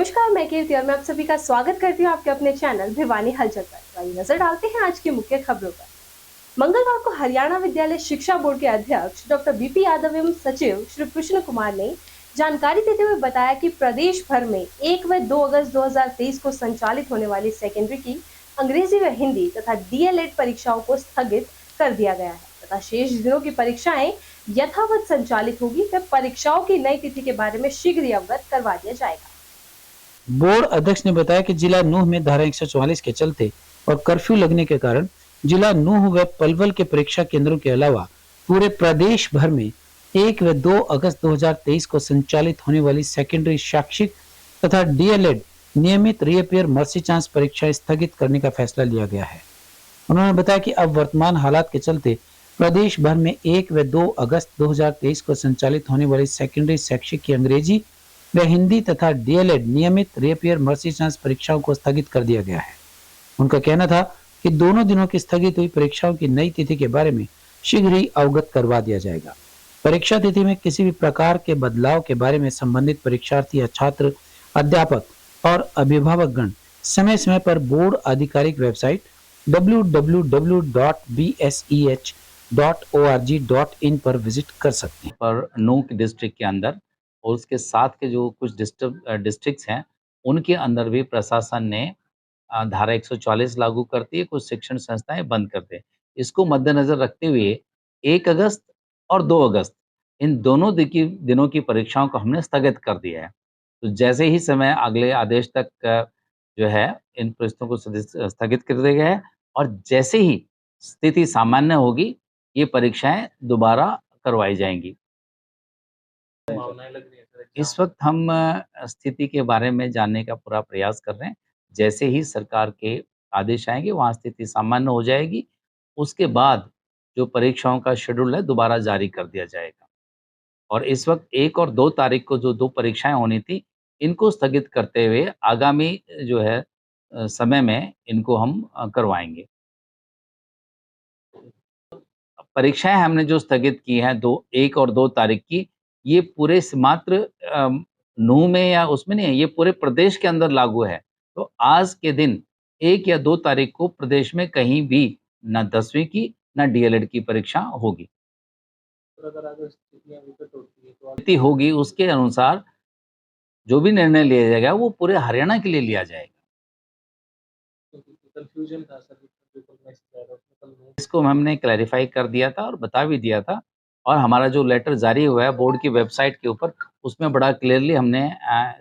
नमस्कार, मैं कीर्ति और मैं आप सभी का स्वागत करती हूँ आपके अपने चैनल भिवानी हलचल पर। आइए नजर डालते हैं आज की मुख्य खबरों पर। मंगलवार को हरियाणा विद्यालय शिक्षा बोर्ड के अध्यक्ष डॉक्टर बीपी यादव एवं सचिव श्री कृष्ण कुमार ने जानकारी देते हुए बताया कि प्रदेश भर में 1 व 2 अगस्त 2023 को संचालित होने वाली सेकेंडरी की अंग्रेजी व हिंदी तथा डीएलएड परीक्षाओं को स्थगित कर दिया गया है तथा शेष दिनों की परीक्षाएं यथावत संचालित होगी व परीक्षाओं की नई तिथि के बारे में शीघ्र ही अवगत करवा दिया जाएगा। बोर्ड अध्यक्ष ने बताया कि जिला नूह में धारा 144 के चलते और कर्फ्यू लगने के कारण जिला नूह व पलवल के परीक्षा केंद्रों के अलावा पूरे प्रदेश भर में 1 व 2 अगस्त 2023 को संचालित होने वाली सेकेंडरी शैक्षिक तथा डीएलएड नियमित रीअपियर मर्सी चांस परीक्षाएं स्थगित करने का फैसला लिया गया है। उन्होंने बताया कि अब वर्तमान हालात के चलते प्रदेश भर में 1 व 2 अगस्त 2023 को संचालित होने वाली सेकेंडरी शैक्षिक की अंग्रेजी व हिंदी तथा डीएलएड नियमित रीअपियर मर्सी चांस परीक्षाओं को स्थगित कर दिया गया है। उनका कहना था कि दोनों दिनों की स्थगित हुई परीक्षाओं की नई तिथि के बारे में शीघ्र ही अवगत करवा दिया जाएगा। परीक्षा तिथि में किसी भी प्रकार के बदलाव के बारे में संबंधित परीक्षार्थी या छात्र, अध्यापक और अभिभावकगण समय समय पर बोर्ड आधिकारिक वेबसाइट www.bseh.org.in पर विजिट कर सकते हैं। पर नूह डिस्ट्रिक्ट के अंदर और उसके साथ के जो कुछ डिस्ट्रिक्ट्स हैं उनके अंदर भी प्रशासन ने धारा 144 लागू करती है, कुछ शिक्षण संस्थाएं बंद करते हैं। इसको मद्देनजर रखते हुए 1 अगस्त और 2 अगस्त इन दोनों दिनों की परीक्षाओं को हमने स्थगित कर दिया है। तो जैसे ही समय अगले आदेश तक जो है इन परिस्थितियों को स्थगित कर दिया गया है और जैसे ही स्थिति सामान्य होगी ये परीक्षाएं दोबारा करवाई जाएंगी। इस वक्त हम स्थिति के बारे में जानने का पूरा प्रयास कर रहे हैं। जैसे ही सरकार के आदेश आएंगे वहाँ स्थिति सामान्य हो जाएगी। उसके बाद जो परीक्षाओं का शेड्यूल है दोबारा जारी कर दिया जाएगा और इस वक्त 1 और 2 तारीख को जो 2 परीक्षाएं होनी थी इनको स्थगित करते हुए आगामी जो है समय में इनको हम करवाएंगे। परीक्षाएं हमने जो स्थगित की हैं 1 और 2 तारीख की, ये पूरे मात्र नूह में या उसमें नहीं है, ये पूरे प्रदेश के अंदर लागू है। तो आज के दिन 1 या 2 तारीख को प्रदेश में कहीं भी ना 10वीं की ना डीएलएड की परीक्षा होगी। स्थिति होगी उसके अनुसार जो भी निर्णय लिया जाएगा वो पूरे हरियाणा के लिए लिया जाएगा। इसको हमने क्लैरिफाई कर दिया था और बता भी दिया था और हमारा जो लेटर जारी हुआ है बोर्ड की वेबसाइट के ऊपर उसमें बड़ा क्लियरली हमने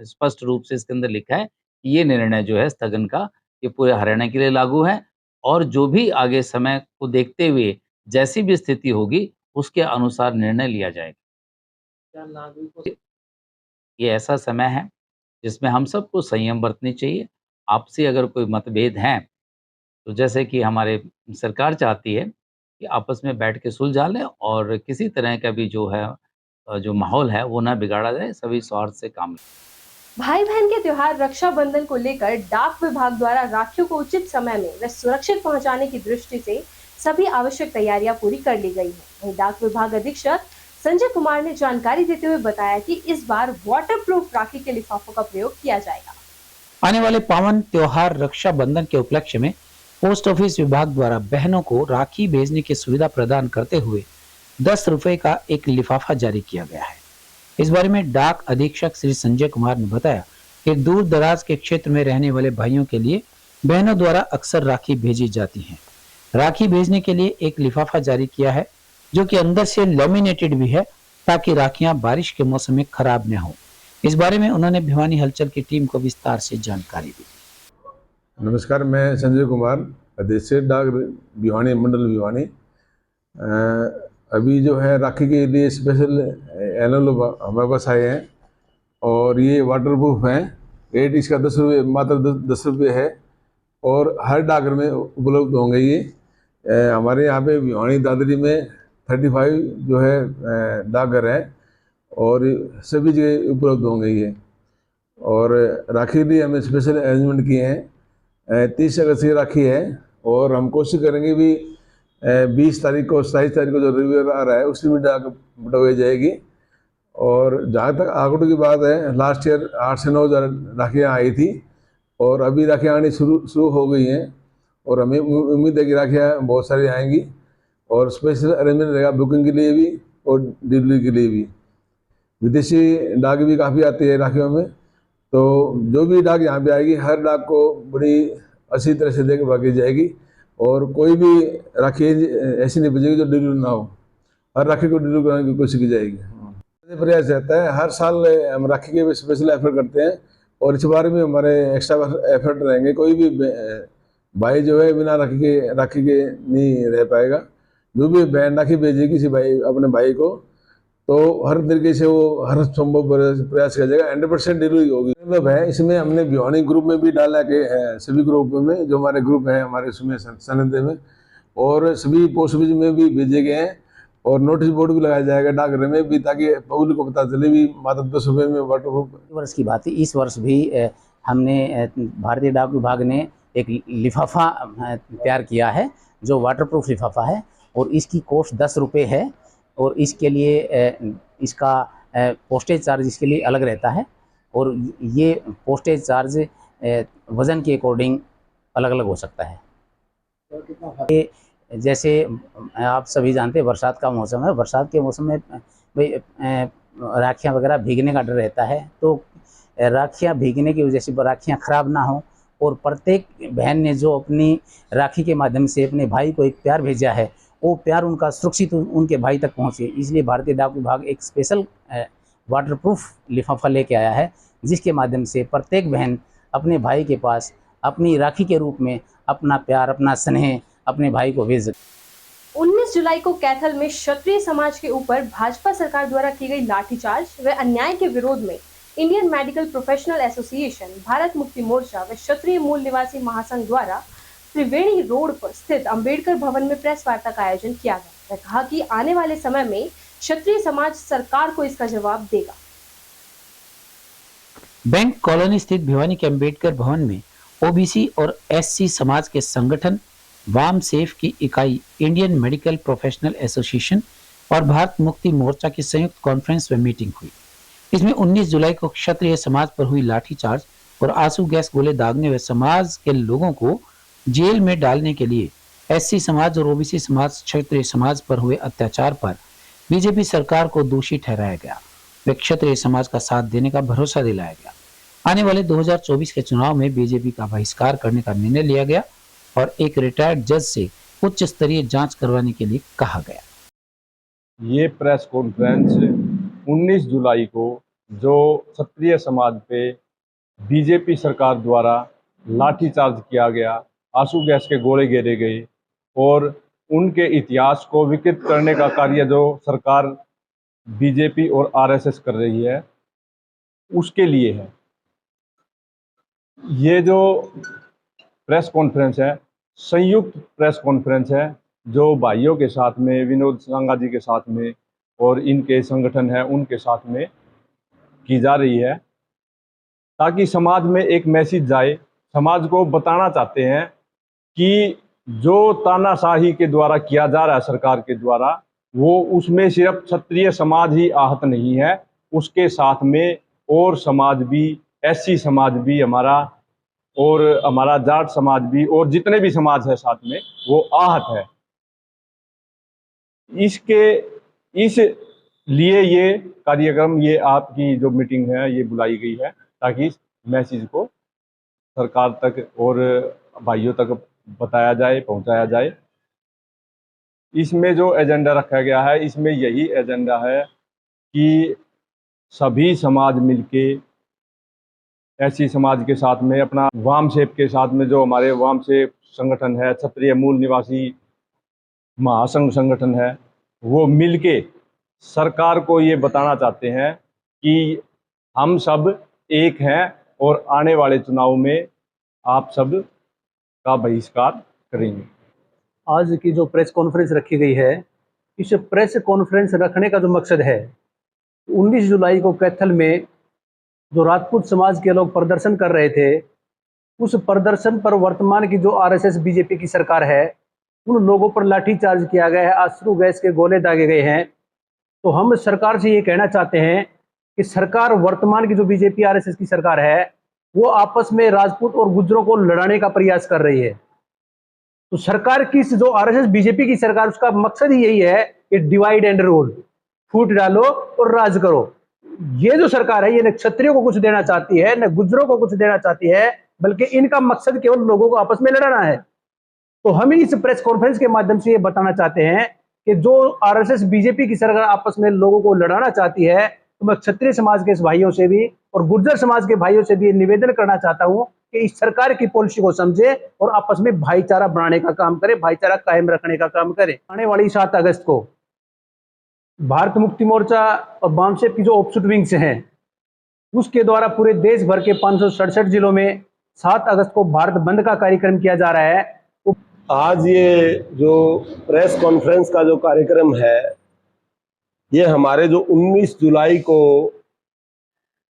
स्पष्ट रूप से इसके अंदर लिखा है कि ये निर्णय जो है स्थगन का ये पूरे हरियाणा के लिए लागू है और जो भी आगे समय को देखते हुए जैसी भी स्थिति होगी उसके अनुसार निर्णय लिया जाएगा। ये ऐसा समय है जिसमें हम सबको संयम बरतनी चाहिए। आपसी अगर कोई मतभेद हैं तो जैसे कि हमारे सरकार चाहती है कि आपस में बैठ के सुलझा लें और किसी तरह का भी जो है जो माहौल है वो ना बिगाड़ा जाए, सभी स्वार्थ से काम लें। भाई बहन के त्योहार रक्षाबंधन को लेकर डाक विभाग द्वारा राखियों को उचित समय में व सुरक्षित पहुंचाने की दृष्टि से सभी आवश्यक तैयारियां पूरी कर ली गई हैं। वहीं डाक विभाग अधीक्षक संजय कुमार ने जानकारी देते हुए बताया कि इस बार वाटरप्रूफ राखी के लिफाफों का प्रयोग किया जाएगा। आने वाले पावन त्योहार रक्षाबंधन के उपलक्ष्य में पोस्ट ऑफिस विभाग द्वारा बहनों को राखी भेजने की सुविधा प्रदान करते हुए 10 रुपए का एक लिफाफा जारी किया गया है। इस बारे में डाक अधीक्षक श्री संजय कुमार ने बताया कि दूर दराज के क्षेत्र में रहने वाले भाइयों के लिए बहनों द्वारा अक्सर राखी भेजी जाती है। राखी भेजने के लिए एक लिफाफा जारी किया है जो कि अंदर से लेमिनेटेड भी है ताकि राखियां बारिश के मौसम में खराब न हो। इस बारे में उन्होंने भिवानी हलचल की टीम को विस्तार से जानकारी दी। नमस्कार, मैं संजय कुमार, अधीक्षक डाक भिवानी मंडल भिवानी। अभी जो है राखी के लिए स्पेशल एनवल हमारे पास आए हैं और ये वाटरप्रूफ हैं। रेट इसका 10 रुपये, मात्र 10 रुपये है और हर डाकघर में उपलब्ध होंगे। ये हमारे यहाँ पे भिवानी दादरी में 35 जो है डाकघर है और सभी जगह उपलब्ध होंगे ये। और राखी के लिए हमने स्पेशल अरेंजमेंट किए हैं। 30 अगस्त की राखी है और हम कोशिश करेंगे भी 20 तारीख को 27 तारीख को जो रविवार आ रहा है उसी में डाक बटवाई जाएगी और जहाँ तक आंकड़ों की बात है, लास्ट ईयर 8 से 9 हज़ार राखियाँ आई थी और अभी राखियाँ आनी शुरू हो गई हैं और हमें उम्मीद है कि राखियाँ बहुत सारी आएंगी और स्पेशल अरेंजमेंट रहेगा बुकिंग के लिए भी और डिलीवरी के लिए भी। विदेशी डाक भी काफ़ी आती है राखियों में, तो जो भी डाक यहाँ पे आएगी हर डाक को बड़ी अच्छी तरह से देखभाल की जाएगी और कोई भी राखी ऐसी नहीं बचेगी जो डिलीवर ना हो। हर राखी को डिलीवर कराने की कोशिश की जाएगी। प्रयास रहता है, हर साल हम राखी के स्पेशल एफर्ट करते हैं और इस बार भी हमारे एक्स्ट्रा एफर्ट रहेंगे। कोई भी भाई जो है बिना राखी के नहीं रह पाएगा। जो भी बहन राखी भेजेगी किसी भाई अपने भाई को, तो हर तरीके से वो हर संभव प्रयास किया जाएगा। 100% डिलीवरी होगी। मतलब है इसमें हमने भिवानी ग्रुप में भी डाला के सभी ग्रुप में जो हमारे ग्रुप हैं हमारे उसमें सनदे में, और सभी पोस्ट ऑफिस में भी भेजे गए हैं और नोटिस बोर्ड भी लगाया जाएगा डाकघर में भी, ताकि पब्लिक को पता चले भी मात्र 10 रुपये में वाटरप्रूफ। वर्ष की बात है, इस वर्ष भी हमने भारतीय डाक विभाग ने एक लिफाफा तैयार किया है जो वाटरप्रूफ लिफाफा है और इसकी कॉस्ट 10 रुपये है और इसके लिए इसका पोस्टेज चार्ज इसके लिए अलग रहता है और ये पोस्टेज चार्ज वज़न के अकॉर्डिंग अलग अलग हो सकता है। ये जैसे आप सभी जानते हैं बरसात का मौसम है, बरसात के मौसम में भाई राखियाँ वगैरह भीगने का डर रहता है, तो राखियाँ भीगने की वजह से राखियाँ ख़राब ना हो और प्रत्येक बहन ने जो अपनी राखी के माध्यम से अपने भाई को एक प्यार भेजा है वो प्यार उनका सुरक्षित उनके भाई तक पहुँचे, इसलिए भारतीय डाक विभाग एक स्पेशल वाटरप्रूफ लिफाफा लेके आया है जिसके माध्यम से प्रत्येक बहन अपने भाई के पास अपनी राखी के रूप में अपना प्यार अपना स्नेह अपने भाई को भेज। 19 जुलाई को कैथल में क्षत्रिय समाज के ऊपर भाजपा सरकार द्वारा की गई लाठीचार्ज व अन्याय के विरोध में Indian medical professional association, Bharat Mukti Morcha व क्षत्रिय मूल निवासी महासंघ द्वारा त्रिवेणी रोड पर स्थित अंबेडकर भवन में प्रेस वार्ता का आयोजन किया गया। वह कहा कि आने वाले समय में क्षत्रिय समाज सरकार को इसका जवाब देगा। बैंक कॉलोनी स्थित भिवानी के अंबेडकर भवन में ओबीसी और एससी समाज के संगठन वाम सेफ की इकाई इंडियन मेडिकल प्रोफेशनल एसोसिएशन और भारत मुक्ति मोर्चा की संयुक्त कॉन्फ्रेंस व मीटिंग हुई। इसमें 19 जुलाई को क्षत्रिय समाज पर हुई लाठीचार्ज और आंसू गैस गोले दागने व समाज के लोगों को जेल में डालने के लिए एससी समाज और ओबीसी समाज क्षत्रिय समाज पर हुए अत्याचार पर बीजेपी सरकार को दोषी ठहराया गया व क्षत्रिय समाज का साथ देने का भरोसा दिलाया गया। आने वाले 2024 के चुनाव में बीजेपी का बहिष्कार करने का निर्णय लिया गया और एक रिटायर्ड जज से उच्च स्तरीय जांच करवाने के लिए कहा गया। ये प्रेस कॉन्फ्रेंस 19 जुलाई को जो क्षत्रिय समाज पे बीजेपी सरकार द्वारा लाठीचार्ज किया गया, आंसू गैस के गोले घेरे गए और उनके इतिहास को विकृत करने का कार्य जो सरकार बीजेपी और आरएसएस कर रही है उसके लिए है। ये जो प्रेस कॉन्फ्रेंस है संयुक्त प्रेस कॉन्फ्रेंस है जो भाइयों के साथ में, विनोद सांगा जी के साथ में और इनके संगठन है उनके साथ में की जा रही है, ताकि समाज में एक मैसेज जाए। समाज को बताना चाहते हैं कि जो तानाशाही के द्वारा किया जा रहा है सरकार के द्वारा, वो उसमें सिर्फ क्षत्रिय समाज ही आहत नहीं है, उसके साथ में और समाज भी, एससी समाज भी हमारा और हमारा जाट समाज भी और जितने भी समाज है साथ में वो आहत है। इस लिए ये कार्यक्रम, ये आपकी जो मीटिंग है ये बुलाई गई है ताकि इस मैसेज को सरकार तक और भाइयों तक बताया जाए, पहुंचाया जाए। इसमें जो एजेंडा रखा गया है इसमें यही एजेंडा है कि सभी समाज मिलके एससी समाज के साथ में, अपना वाम सेप के साथ में, जो हमारे वाम सेप संगठन है, क्षत्रिय मूल निवासी महासंघ संगठन है, वो मिलके सरकार को ये बताना चाहते हैं कि हम सब एक हैं और आने वाले चुनाव में आप सब का बहिष्कार करेंगे। आज की जो प्रेस कॉन्फ्रेंस रखी गई है, इस प्रेस कॉन्फ्रेंस रखने का जो मकसद है, 19 जुलाई को कैथल में जो राजपूत समाज के लोग प्रदर्शन कर रहे थे, उस प्रदर्शन पर वर्तमान की जो आरएसएस बीजेपी की सरकार है उन लोगों पर लाठीचार्ज किया गया है, आंसू गैस के गोले दागे गए हैं तो हम सरकार से ये कहना चाहते हैं कि सरकार, वर्तमान की जो बीजेपी आरएसएस की सरकार है, वो आपस में राजपूत और गुज्जरों को लड़ाने का प्रयास कर रही है। तो सरकार की जो आरएसएस बीजेपी की सरकार, उसका मकसद ही यही है कि डिवाइड एंड रूल, फूट डालो और राज करो। ये जो सरकार है, ये न क्षत्रियों को कुछ देना चाहती है, न गुज्जरों को कुछ देना चाहती है, बल्कि इनका मकसद केवल लोगों को आपस में लड़ाना है। तो हम इस प्रेस कॉन्फ्रेंस के माध्यम से ये बताना चाहते हैं कि जो आरएसएस बीजेपी की सरकार आपस में लोगों को लड़ाना चाहती है, तो मैं क्षत्रिय समाज के भाइयों से भी और गुर्जर समाज के भाइयों से भी निवेदन करना चाहता हूं कि इस सरकार की पॉलिसी को समझे और आपस में भाईचारा बढ़ाने का काम करे, भाईचारा कायम रखने का काम करे। आने वाली 7 अगस्त को भारत मुक्ति मोर्चा और बामसेप की जो ऑफशूट विंग्स हैं, उसके द्वारा पूरे देश भर के 567 जिलों में 7 अगस्त को भारत बंद का कार्यक्रम किया जा रहा है। आज ये जो प्रेस कॉन्फ्रेंस का जो कार्यक्रम है, ये हमारे जो 19 जुलाई को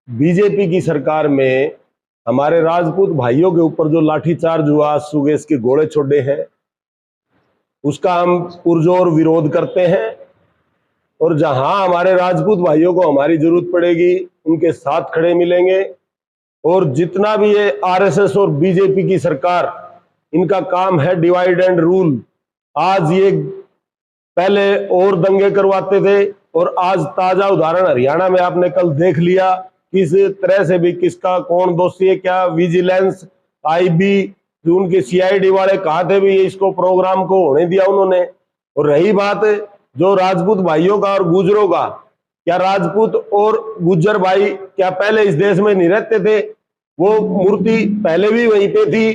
बीजेपी की सरकार में हमारे राजपूत भाइयों के ऊपर जो लाठीचार्ज हुआ, सुगेश के घोड़े छोड़े हैं, उसका हम पुरजोर विरोध करते हैं। और जहां हमारे राजपूत भाइयों को हमारी जरूरत पड़ेगी, उनके साथ खड़े मिलेंगे। और जितना भी ये आरएसएस और बीजेपी की सरकार, इनका काम है डिवाइड एंड रूल। आज ये पहले और दंगे करवाते थे, और आज ताजा उदाहरण हरियाणा में आपने कल देख लिया, किस तरह से भी किसका कौन दोषी है, क्या विजिलेंस, आईबी, जो उनके सीआईडी वाले कहा थे भी इसको प्रोग्राम को होने दिया उन्होंने। और रही बात जो राजपूत भाइयों का और गुजरों का, क्या राजपूत और गुज्जर भाई क्या पहले इस देश में नहीं रहते थे? वो मूर्ति पहले भी वहीं पे थी।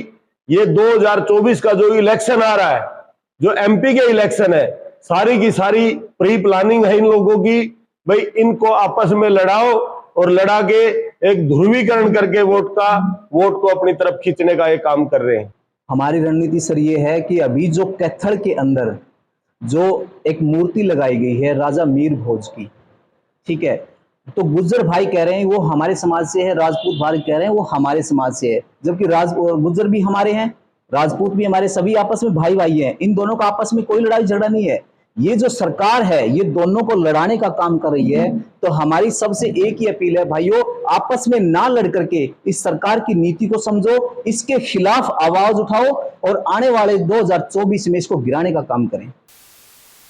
ये 2024 का जो इलेक्शन आ रहा है, जो एमपी के इलेक्शन है, सारी की सारी प्री प्लानिंग है इन लोगों की। भाई इनको आपस में लड़ाओ और लड़ा के एक ध्रुवीकरण करके वोट को अपनी तरफ खींचने का ये काम कर रहे हैं। हमारी रणनीति सर ये है कि अभी जो कैथल के अंदर जो एक मूर्ति लगाई गई है राजा मीर भोज की, ठीक है, तो गुज्जर भाई कह रहे हैं वो हमारे समाज से है, राजपूत भाई कह रहे हैं वो हमारे समाज से है, जबकि गुज्जर भी हमारे हैं, राजपूत भी हमारे, सभी आपस में भाई भाई हैं। इन दोनों का आपस में कोई लड़ाई झगड़ा नहीं है। ये जो सरकार है, ये दोनों को लड़ाने का काम कर रही है। तो हमारी सबसे एक ही अपील है, भाइयों, आपस में ना लड़ करके इस सरकार की नीति को समझो, इसके खिलाफ आवाज उठाओ और आने वाले 2024 में इसको गिराने का काम करें।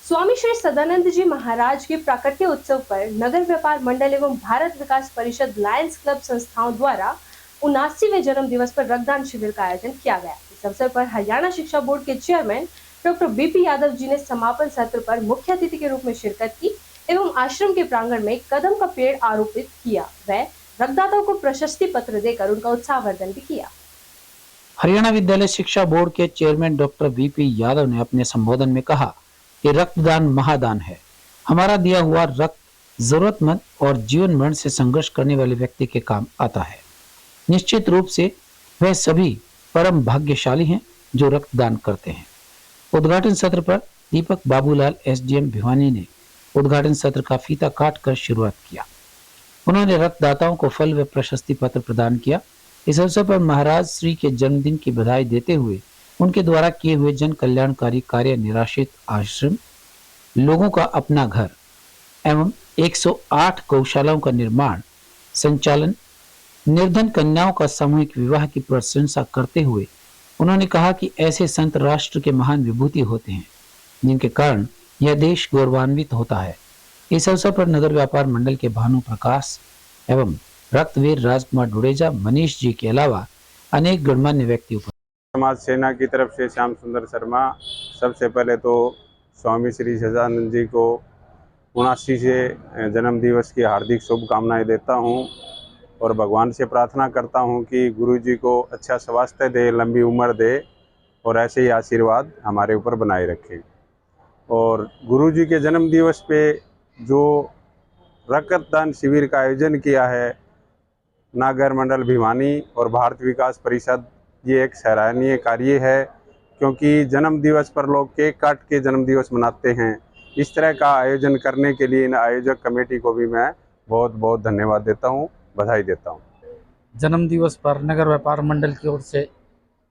स्वामी श्री सदानंद जी महाराज के प्राकट्य उत्सव पर नगर व्यापार मंडल एवं भारत विकास परिषद लायंस क्लब संस्थाओं द्वारा 79वें जन्म दिवस पर रक्तदान शिविर का आयोजन किया गया। इस अवसर पर हरियाणा शिक्षा बोर्ड के chairman doctor BP Yadav ji ने समापन सत्र पर मुख्य अतिथि के रूप में शिरकत की एवं आश्रम के प्रांगण में कदम का पेड़ आरोपित किया व रक्तदाताओं को प्रशस्ति पत्र देकर उनका उत्साहवर्धन भी किया। हरियाणा विद्यालय शिक्षा बोर्ड के चेयरमैन डॉक्टर बीपी यादव ने अपने संबोधन में कहा कि रक्तदान महादान है। हमारा दिया हुआ रक्त जरूरतमंद और जीवन मरण से संघर्ष करने वाले व्यक्ति के काम आता है। निश्चित रूप से वह सभी परम भाग्यशाली हैं जो रक्तदान करते हैं। उद्घाटन सत्र पर दीपक बाबूलाल एसडीएम भिवानी ने उद्घाटन सत्र का फीता काट कर शुरुआत किया। उन्होंने रक्तदाताओं को फल व प्रशस्ति पत्र प्रदान किया। इस अवसर पर महाराज श्री के जन्मदिन की बधाई देते हुए उनके द्वारा किए हुए जन कल्याणकारी कार्य, निराश्रित आश्रम, लोगों का अपना घर एवं 108 गौशालाओं का निर्माण, संचालन, निर्धन कन्याओं का सामूहिक विवाह की प्रशंसा करते हुए उन्होंने कहा कि ऐसे संत राष्ट्र के महान विभूति होते हैं जिनके कारण यह देश गौरवान्वित होता है। इस अवसर पर नगर व्यापार मंडल के भानु प्रकाश एवं रक्तवीर राजकुमार डुडेजा, मनीष जी के अलावा अनेक गणमान्य व्यक्ति उपस्थित। समाज सेना की तरफ से श्याम सुंदर शर्मा, सबसे पहले तो स्वामी श्री सदानंद जी को 79 से जन्म दिवस की हार्दिक शुभकामनाएं देता हूं और भगवान से प्रार्थना करता हूं कि गुरु जी को अच्छा स्वास्थ्य दे, लंबी उम्र दे और ऐसे ही आशीर्वाद हमारे ऊपर बनाए रखे। और गुरु जी के जन्म दिवस पे जो रक्तदान शिविर का आयोजन किया है नगर मंडल भिवानी और भारत विकास परिषद, ये एक सराहनीय कार्य है, क्योंकि जन्म दिवस पर लोग केक काट के जन्म दिवस मनाते हैं। इस तरह का आयोजन करने के लिए इन आयोजक कमेटी को भी मैं बहुत बहुत धन्यवाद देता हूँ, बधाई देता हूँ। जन्म दिवस पर नगर व्यापार मंडल की ओर से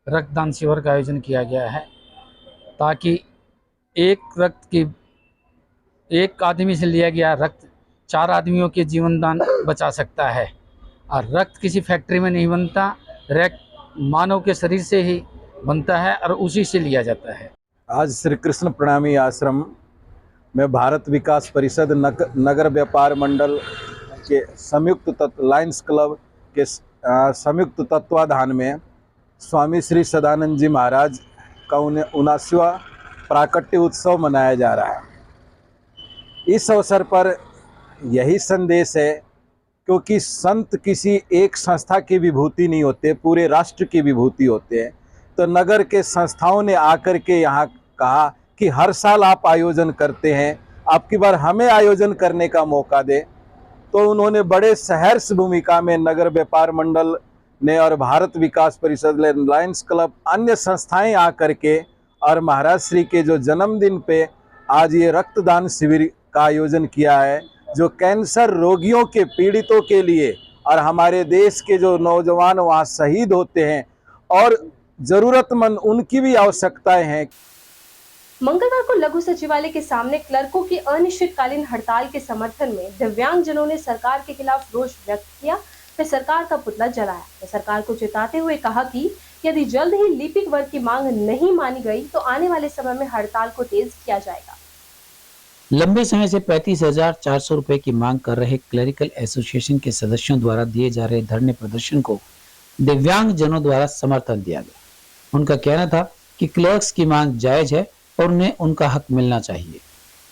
रक्तदान शिविर का आयोजन किया गया है ताकि एक रक्त की एक आदमी से लिया गया रक्त 4 आदमियों के जीवन दान बचा सकता है। और रक्त किसी फैक्ट्री में नहीं बनता, रक्त मानव के शरीर से ही बनता है और उसी से लिया जाता है। आज श्री कृष्ण प्रणामी आश्रम में भारत विकास परिषद नगर व्यापार मंडल के संयुक्त लायंस क्लब के संयुक्त तत्वाधान में स्वामी श्री सदानंद जी महाराज का 79वां प्राकट्य उत्सव मनाया जा रहा है। इस अवसर पर यही संदेश है, क्योंकि संत किसी एक संस्था की विभूति नहीं होते, पूरे राष्ट्र की विभूति होते हैं। तो नगर के संस्थाओं ने आकर के यहाँ कहा कि हर साल आप आयोजन करते हैं, आपकी बार हमें आयोजन करने का मौका दे। तो उन्होंने बड़े सहर्ष भूमिका में नगर व्यापार मंडल ने और भारत विकास परिषद लायंस क्लब अन्य संस्थाएं आकर के और महाराज श्री के जो जन्मदिन पे आज ये रक्तदान शिविर का आयोजन किया है, जो कैंसर रोगियों के पीड़ितों के लिए और हमारे देश के जो नौजवान वहाँ शहीद होते हैं और ज़रूरतमंद उनकी भी आवश्यकताएं हैं। मंगलवार को लघु सचिवालय के सामने क्लर्कों की अनिश्चितकालीन हड़ताल के समर्थन में दिव्यांगजनों ने सरकार के खिलाफ रोष व्यक्त किया। वे सरकार का पुतला जलाया। वे सरकार को चेताते हुए कहा कि यदि जल्द ही लिपिक वर्ग की मांग नहीं मानी गई तो आने वाले समय में हड़ताल को तेज किया जाएगा। लंबे समय से 35,400 रुपए की मांग कर रहे क्लरिकल एसोसिएशन के सदस्यों द्वारा दिए जा रहे धरने प्रदर्शन को दिव्यांग जनों द्वारा समर्थन दिया गया। उनका कहना था कि क्लर्क्स की मांग जायज है और उन्हें उनका हक मिलना चाहिए।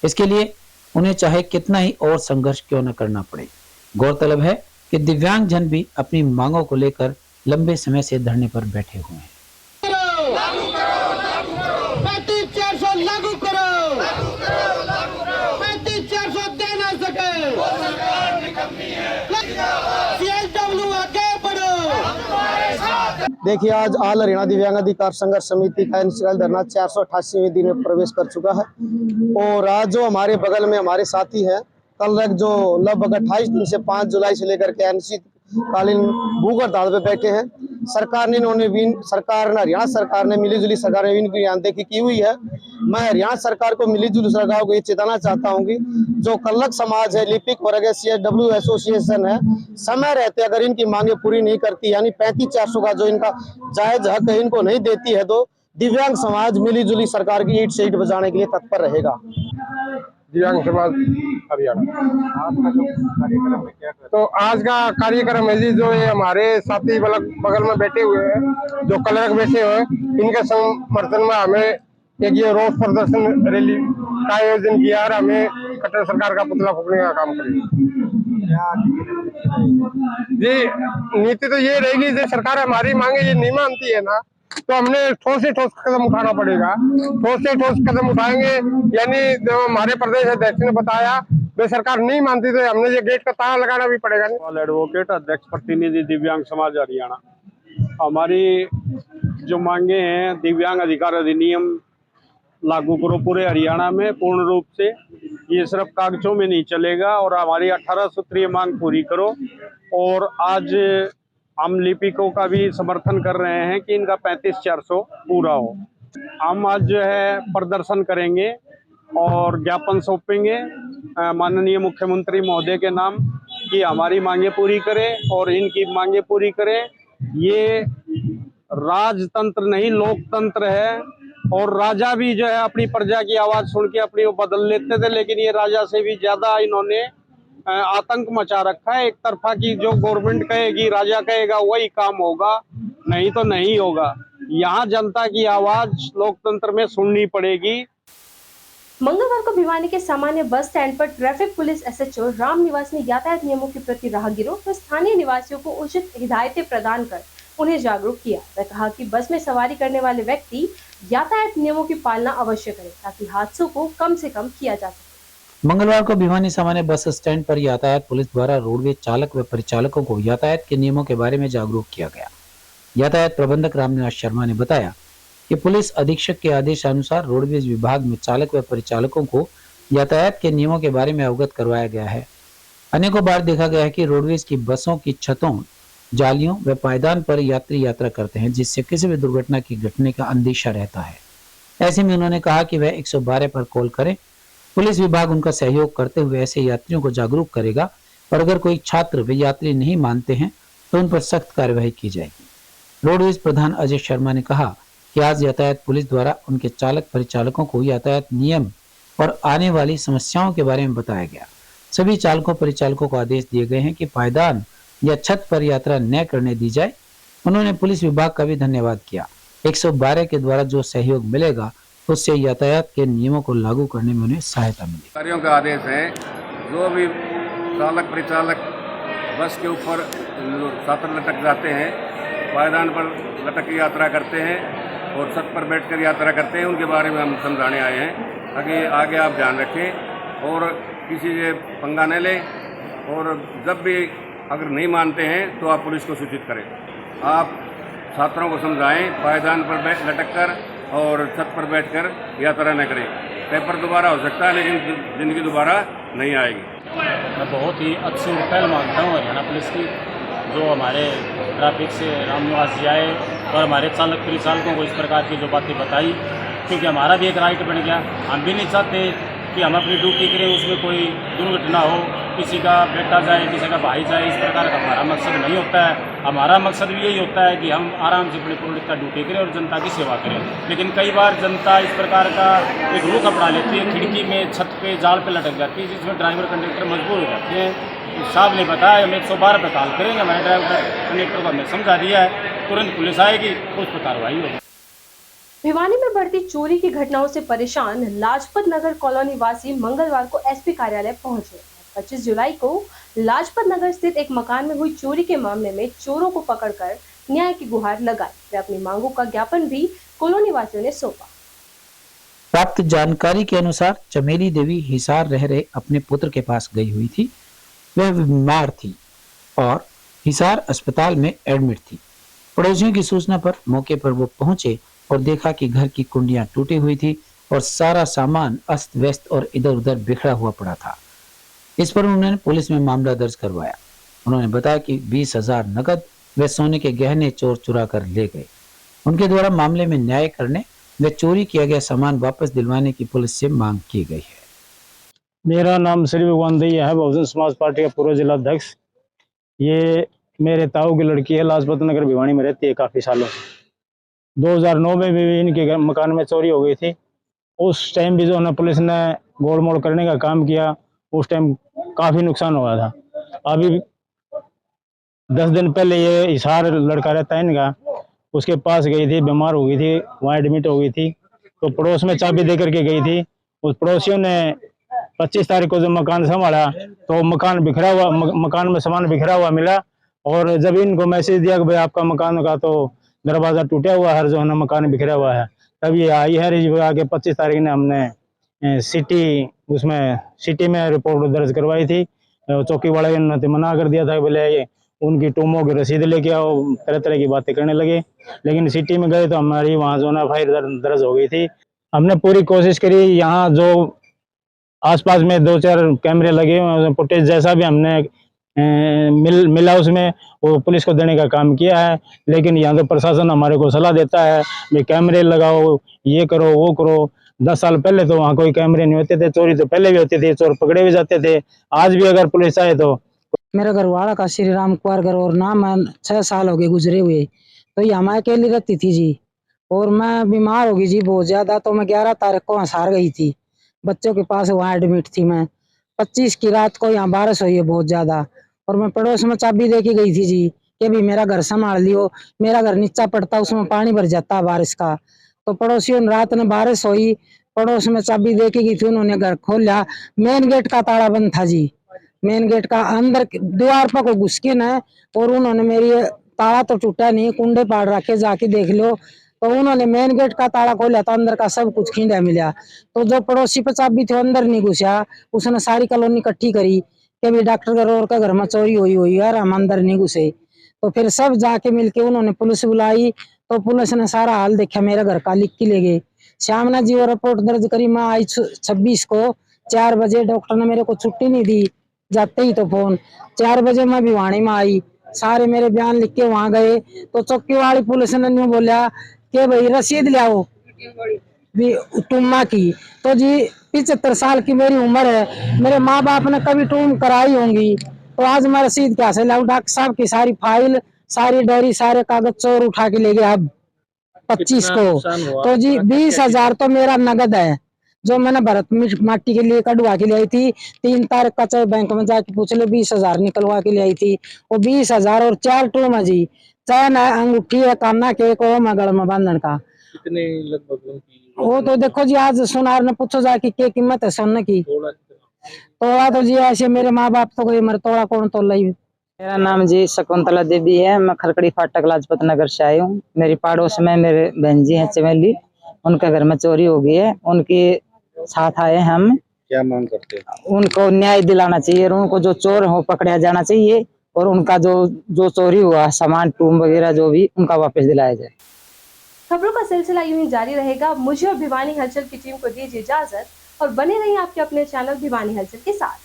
इसके लिए उन्हें चाहे कितना ही और संघर्ष क्यों न करना पड़े। गौरतलब है कि दिव्यांग जन भी अपनी मांगों को लेकर लंबे समय से धरने पर बैठे हुए हैं। देखिए, आज ऑल हरियाणा दिव्यांग अधिकार संघर्ष समिति का अनिश्चितकाल धरना 488वें दिन में प्रवेश कर चुका है। और आज जो हमारे बगल में हमारे साथी हैं, कल तक जो लगभग 28 दिन से 5 जुलाई से लेकर के अनिश्चितकालीन भूख हड़ताल पे बैठे हैं। सरकार ने हरियाणा सरकार ने मिलीजुली सरकार ने इनकी अनदेखी की हुई है। मैं हरियाणा सरकार को मिलीजुली सरकार को ये चेताना चाहता हूँ कि जो कल्लक समाज है, लिपिक वर्ग है, CSW एसोसिएशन है, समय रहते अगर इनकी मांगे पूरी नहीं करती, यानी 35,400 का जो इनका जायज हक है इनको नहीं देती है, तो दिव्यांग समाज मिलीजुली सरकार की ईंट से ईंट बजाने के लिए तत्पर रहेगा। दिव्यांग समाज हरियाणा आपका जो कार्यक्रम है क्या तो आज का कार्यक्रम है जी, जो ये हमारे साथी बगल में बैठे हुए हैं, जो क्लर्क बैठे हुए हैं, इनके समर्थन में हमें एक ये रोष प्रदर्शन रैली का आयोजन किया और हमें कट्टर सरकार का पुतला फूकने का काम करेंगे। जी नीति तो ये रहेगी, जो सरकार हमारी मांगे ये नहीं मानती है ना, तो हमने ठोस से ठोस कदम उठाना पड़ेगा। ठोस से ठोस कदम उठाएंगे, यानी जो हमारे प्रदेश अध्यक्ष ने बताया, वे सरकार नहीं मानती तो हमने ये गेट का ताला लगाना भी पड़ेगा। एडवोकेट अध्यक्ष प्रतिनिधि दिव्यांग समाज हरियाणा। हमारी जो मांगे हैं, दिव्यांग अधिकार अधिनियम लागू करो पूरे हरियाणा में पूर्ण रूप से, ये सिर्फ कागजों में नहीं चलेगा, और हमारी 18 सूत्रीय मांग पूरी करो। और आज हम लिपिकों का भी समर्थन कर रहे हैं कि इनका 35,400 पूरा हो। हम आज जो है प्रदर्शन करेंगे और ज्ञापन सौंपेंगे माननीय मुख्यमंत्री महोदय के नाम कि हमारी मांगे पूरी करें और इनकी मांगे पूरी करें। ये राजतंत्र नहीं लोकतंत्र है, और राजा भी जो है अपनी प्रजा की आवाज सुन के अपनी वो बदल लेते थे, लेकिन ये राजा से भी ज्यादा इन्होंने आतंक मचा रखा है। एक तरफा की जो गवर्नमेंट कहेगी, राजा कहेगा वही काम होगा, नहीं तो नहीं होगा। यहाँ जनता की आवाज लोकतंत्र में सुननी पड़ेगी। मंगलवार को भिवानी के सामान्य बस स्टैंड पर traffic police SHO Ram Niwas ने यातायात नियमों के प्रति राहगीरों व स्थानीय निवासियों को उचित हिदायतें प्रदान कर उन्हें जागरूक किया। वह कहा कि बस में सवारी करने वाले व्यक्ति यातायात नियमों की पालना अवश्य करें ताकि हादसों को कम से कम किया जा सके। मंगलवार को भिवानी सामान्य बस स्टैंड पर यातायात पुलिस द्वारा रोडवेज चालक व परिचालकों को यातायात के नियमों के बारे में जागरूक किया गया। यातायात प्रबंधक रामनिवास शर्मा ने बताया कि पुलिस अधीक्षक के आदेशानुसार रोडवेज विभाग में चालक व परिचालकों को यातायात के नियमों के बारे में अवगत करवाया गया है। अनेकों बार देखा गया है कि रोडवेज की बसों की छतों, जालियों व पायदान पर यात्री यात्रा करते हैं, जिससे किसी भी दुर्घटना की घटने का अंदेशा रहता है। ऐसे में उन्होंने कहा कि वह 112 पर कॉल करें पुलिस विभाग उनका सहयोग करते हुए ऐसे यात्रियों को जागरूक करेगा और अगर कोई छात्र व यात्री नहीं मानते हैं तो उन पर सख्त कार्यवाही की जाएगी। रोडवेज प्रधान अजय शर्मा ने कहा कि आज यातायात पुलिस द्वारा उनके चालक परिचालकों को यातायात नियम और आने वाली समस्याओं के बारे में बताया गया। सभी चालकों परिचालकों को आदेश दिए गए हैं कि पायदान या छत पर यात्रा न करने दी जाए। उन्होंने पुलिस विभाग का भी धन्यवाद किया। 112 के द्वारा जो सहयोग मिलेगा उससे यातायात के नियमों को लागू करने में उन्हें सहायता मिलेगी। अधिकारियों का आदेश है, जो भी चालक परिचालक बस के ऊपर छात्र लटक जाते हैं, पायदान पर लटक के यात्रा करते हैं और छत पर बैठकर यात्रा करते हैं, उनके बारे में हम समझाने आए हैं ताकि आगे आप ध्यान रखें और किसी से पंगा न लें और जब भी अगर नहीं मानते हैं तो आप पुलिस को सूचित करें। आप छात्रों को समझाएं, पायदान पर लटक कर और छत पर बैठकर यात्रा न करें। पेपर दोबारा हो सकता है लेकिन जिंदगी दोबारा नहीं आएगी। मैं बहुत ही अच्छी और पहल मानता हूँ हरियाणा पुलिस की, जो हमारे ट्रैफिक से रामनिवास जी आए और हमारे चालक परिचालकों को इस प्रकार की जो बातें बताई, क्योंकि हमारा भी एक राइट बन गया। हम भी नहीं चाहते कि हम अपनी ड्यूटी करें, उसमें कोई दुर्घटना हो, किसी का बेटा जाए, किसी का भाई जाए, इस प्रकार का हमारा मकसद नहीं होता है। हमारा मकसद भी यही होता है कि हम आराम से अपनी पूर्णतः ड्यूटी करें और जनता की सेवा करें। लेकिन कई बार जनता इस प्रकार का एक रुख अपना लेती है, खिड़की में, छत पे, जाल पे लटक जाती है, जिसमें ड्राइवर कंडक्टर मजबूर हो जाते हैं। साहब ने बताया हम 112 पर कॉल करेंगे, हमारे ड्राइवर कंडक्टर को हमने समझा दिया है, तुरंत पुलिस आएगी, उस पर कार्रवाई होगी। भिवानी में बढ़ती चोरी की घटनाओं से परेशान लाजपत नगर कॉलोनी वासी मंगलवार को एसपी कार्यालय पहुंचे। 25 जुलाई को लाजपत नगर स्थित एक मकान में हुई चोरी के मामले में चोरों को पकड़कर न्याय की गुहार लगाई। वे अपनी मांगों का ज्ञापन भी कॉलोनी वासियों ने सौंपा। प्राप्त जानकारी के अनुसार चमेली देवी हिसार रह रहे अपने पुत्र के पास गई हुई थी। वह बीमार थी और हिसार अस्पताल में एडमिट थी। पड़ोसियों की सूचना पर मौके पर वो पहुंचे और देखा कि घर की कुंडियां टूटी हुई थी और सारा सामान अस्त व्यस्त और इधर उधर बिखरा हुआ पड़ा था। इस पर उन्होंने पुलिस में मामला दर्ज करवाया। उन्होंने बताया कि 20,000 नकद व सोने के गहने चोर चुरा कर ले गए। उनके द्वारा मामले में न्याय करने व चोरी किया गया सामान वापस दिलवाने की पुलिस से मांग की गई है। मेरा नाम श्री भगवान दैया है, बहुजन समाज पार्टी का पूर्व जिला अध्यक्ष। ये मेरे ताऊ की लड़की है, लाजपत नगर भिवानी में रहती है काफ़ी सालों से। 2009 में भी इनके मकान में चोरी हो गई थी। उस टाइम भी जो है पुलिस ने गोल मोड़ करने का काम किया, उस टाइम काफ़ी नुकसान हुआ था। अभी 10 दिन पहले ये हिसार लड़का रहता है इनका, उसके पास गई थी, बीमार हो गई थी, वहाँ एडमिट हो गई थी। तो पड़ोस में चाबी दे करके गई थी। उस पड़ोसियों ने 25 तारीख को जब मकान संभाला तो मकान में सामान बिखरा हुआ मिला। और जब इनको मैसेज दिया कि भाई आपका मकान का तो दरवाज़ा टूटा हुआ है, जो है मकान बिखरा हुआ है, तब ये आई है। आगे 25 तारीख ने हमने सिटी में रिपोर्ट दर्ज करवाई थी। चौकी वाले ने मना कर दिया था, बोले ये उनकी टूमों की रसीद लेके आओ, तरह तरह की बातें करने लगे। लेकिन सिटी में गए तो हमारी वहाँ जो ना FIR दर्ज हो गई थी। हमने पूरी कोशिश करी, यहाँ जो आसपास में 2-4 कैमरे लगे हुए हैं, फुटेज जैसा भी हमने मिला उसमें वो पुलिस को देने का काम किया है। लेकिन यहाँ तो प्रशासन हमारे को सलाह देता है भाई कैमरे लगाओ, ये करो वो करो। 10 साल पहले तो वहाँ कोई कैमरे नहीं होते थे, चोरी तो पहले भी होती थी, चोर पकड़े भी जाते थे। आज भी अगर पुलिस आए तो मेरा घर वाला का श्री राम कुमार घर और नाम 6 साल हो गए गुजरे हुए। तो ये हमारे अकेली रहती थी जी, और मैं बीमार हो गई जी बहुत ज्यादा। तो मैं 11 तारीख को हिसार गई थी, बच्चों के पास वहाँ एडमिट थी मैं। 25 की रात को यहाँ बारिश हुई है बहुत ज्यादा, और मैं पड़ोस में चाबी दे के गई थी जी कि भी मेरा घर संभाल लियो। मेरा घर नीचा पड़ता, उसमें पानी भर जाता बारिश का। तो पड़ोसियों ने रात में बारिश हुई, पड़ोस में चाबी दे के गई थी, उन्होंने घर खोला। मेन गेट का ताला बंद था जी, मेन गेट का अंदर दीवार पर को घुस के न, और उन्होंने मेरी ताला तो टूटा नहीं, कुंडे पाड़ रखे, जाके देख लो। तो उन्होंने मेन गेट का ताला खोला तो अंदर का सब कुछ खींचा मिला। तो जो पड़ोसी पर चाबी थे अंदर नहीं घुसा, उसने सारी कॉलोनी इकट्ठी करी कि भी डॉक्टर गरोर का घर में चोरी हुई है, हम अंदर नहीं घुसे। तो फिर सब जाके मिलके उन्होंने पुलिस बुलाई। तो पुलिस ने सारा हाल देखा, मेरा घर का लिख के ले गए। श्यामना जी वो रिपोर्ट दर्ज करी। मैं आई 26 को 4 बजे, डॉक्टर ने मेरे को छुट्टी नहीं दी, जाते ही तो फोन 4 बजे मैं भिवानी में आई, सारे मेरे बयान लिख के वहां गए। तो चौकी वाली पुलिस ने न्यू बोला कि भाई रसीद ले आओ, टूमा की। तो जी 75 साल की मेरी उम्र है, मेरे माँ बाप ने कभी टूम कराई होंगी, तो आज मैं रसीद क्या से लाऊं? डॉक्टर साहब की सारी फाइल, सारी डायरी, सारे कागज चोर उठा के ले गया अब 25 को। तो जी 20,000 तो मेरा नगद है जो मैंने भरत माटी के लिए कढ़वा के ले आई थी। 3 तारीख का चाहे बैंक में जाके पूछ ले, 20,000 निकलवा के ले आई थी। वो 20,000 और 4 टूम है जी, चैन है, अंगूठी है, काना के को गल में बांधन का। कितने लगभग वो तो देखो जी, आज सुनार ने पूछो जाके क्या कीमत है सोने की। तोड़ा तो जी ऐसे मेरे माँ बाप तो कोई मर तोड़ा कौन तो लाई। मेरा नाम जी शकुंतला देवी है। मैं खरकड़ी फाटक लाजपत नगर से आई हूँ। मेरी पड़ोस में मेरे बहन जी हैं चमेली, उनके घर में चोरी हो गई है। उनके साथ आए हम। क्या मांग करते हैं? उनको न्याय दिलाना चाहिए और उनको जो चोर हो पकड़ा जाना चाहिए और उनका जो चोरी हुआ सामान टूम वगैरह जो भी उनका वापस दिलाया जाए। खबरों का सिलसिला यूं ही जारी रहेगा। मुझे और भिवानी हलचल की टीम को दीजिए इजाजत और बने रहिए आपके अपने चैनल भिवानी हलचल के साथ।